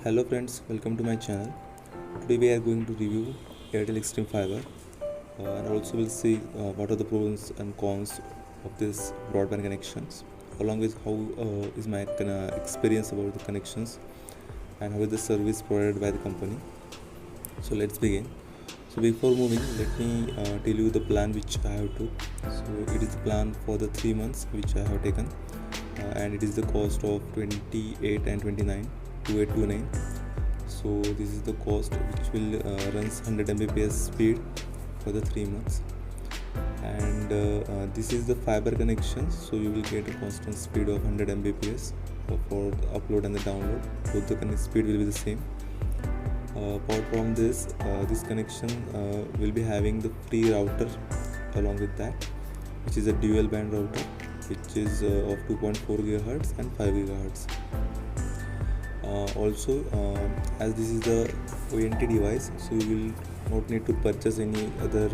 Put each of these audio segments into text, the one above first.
Hello friends, welcome to my channel. Today we are going to review Airtel Extreme Fiber and also we'll see what are the pros and cons of this broadband connections, along with how is my experience about the connections and how is the service provided by the company. So let's begin. So before moving, let me tell you the plan which I have took. So it is the plan for the 3 months which I have taken, and it is the cost of 28 and 29 2829. So this is the cost which will runs 100 Mbps speed for the 3 months, and this is the fiber connection, so you will get a constant speed of 100 Mbps for the upload and the download. Both the speed will be the same. Apart from this, this connection will be having the free router along with that, which is a dual band router, which is of 2.4 GHz and 5 GHz. Also, as this is the ONT device, so you will not need to purchase any other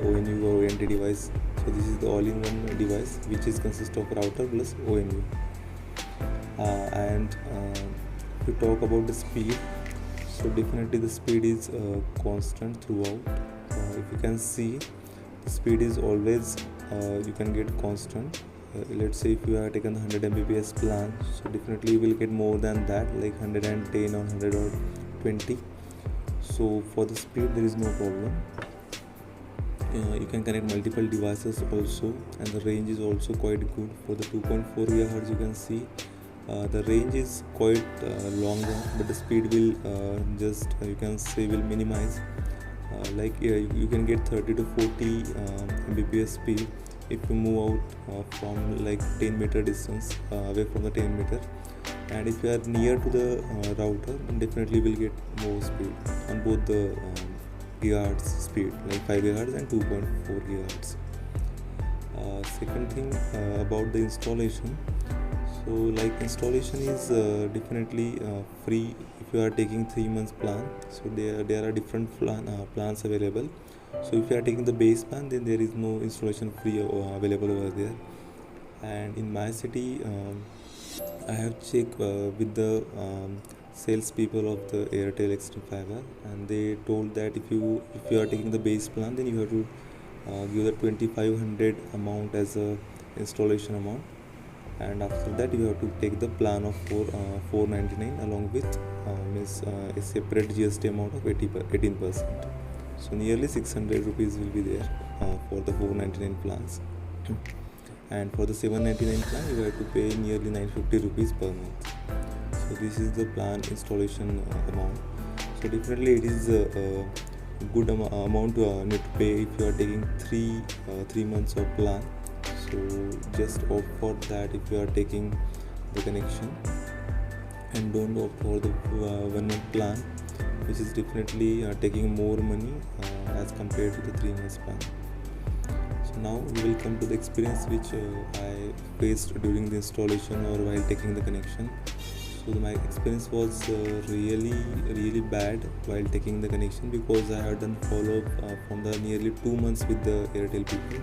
ONU or ONT device. So this is the all-in-one device which is consist of router plus ONU. And to talk about the speed, so definitely the speed is constant throughout. If you can see, the speed is always you can get constant. Let's say if you have taken the 100 Mbps plan, so definitely you will get more than that, like 110 or 100 or 20. So for the speed there is no problem. You can connect multiple devices also, and the range is also quite good. For the 2.4 GHz, you can see the range is quite longer, but the speed will just you can say will minimize. You can get 30 to 40 Mbps speed if you move out from like 10-meter distance away from the 10-meter, and if you are near to the router, then definitely will get more speed on both the gigahertz speed, like 5 GHz and 2.4 GHz. Second thing about the installation, so like installation is definitely free if you are taking 3 months plan. So there are different plans available. So if you are taking the base plan, then there is no installation free available over there. And in my city, I have checked with the sales people of the Airtel Extreme Fiber, and they told that if you are taking the base plan, then you have to give the 2500 amount as a installation amount, and after that you have to take the plan of 499 along with a separate GST amount of 18%. So nearly 600 rupees will be there for the 499 plans. And for the 799 plan, you have to pay nearly 950 rupees per month. So this is the plan installation amount. So definitely it is a good amount to need to pay if you are taking 3 months of plan. So just opt for that if you are taking the connection, and don't opt for the 1 month plan, which is definitely taking more money as compared to the 3 months plan. So now we will come to the experience which I faced during the installation or while taking the connection. So my experience was really bad while taking the connection, because I had done follow-up from the nearly 2 months with the Airtel people,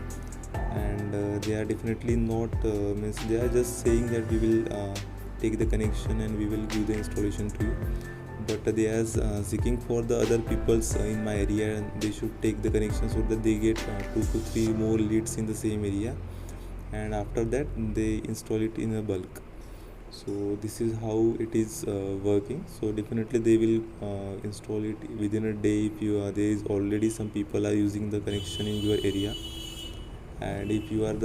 and they are definitely not means they are just saying that we will take the connection and we will give the installation to you, but they are seeking for the other peoples in my area, and they should take the connection so that they get 2 to 3 more leads in the same area, and after that they install it in a bulk. So this is how it is working. So definitely they will install it within a day if there is already some people are using the connection in your area, and if you are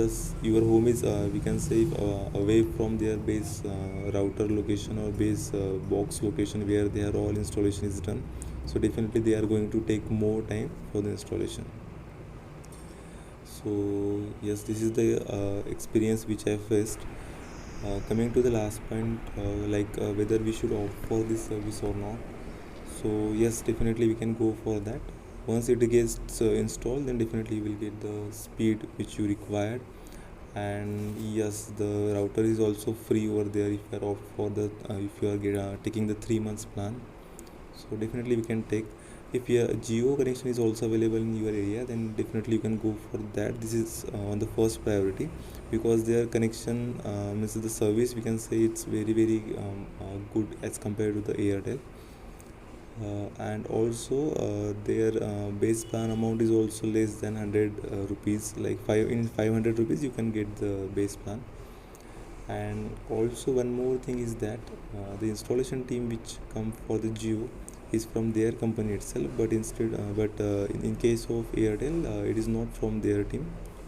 your home is we can say away from their base router location or base box location where their all installation is done, so definitely they are going to take more time for the installation. So yes, this is the experience which I faced. Coming to the last point, whether we should opt for this service or not. So yes, definitely we can go for that. Once it gets installed, then definitely you will get the speed which you required, and yes, the router is also free over there if you are opt for the if you are taking the 3 months plan. So definitely we can take. If your Geo connection is also available in your area, then definitely you can go for that. This is on the first priority, because their connection means the service, we can say it's very good as compared to the Airtel. And also their base plan amount is also less than 100 rupees, like 500 rupees you can get the base plan. And also one more thing is that the installation team which come for the Jio is from their company itself, but in case of Airtel, it is not from their team,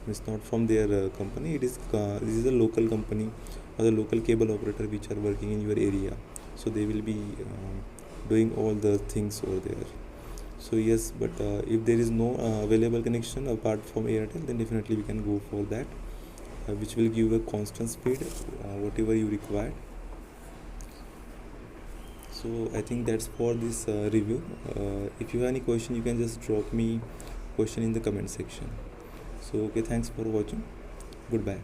it's not from their company. This is a local company or the local cable operator which are working in your area, so they will be doing all the things over there. So yes, but if there is no available connection apart from Airtel, then definitely we can go for that, which will give a constant speed, whatever you require. So I think that's for this review. If you have any question, you can just drop me question in the comment section. So okay, thanks for watching. Goodbye.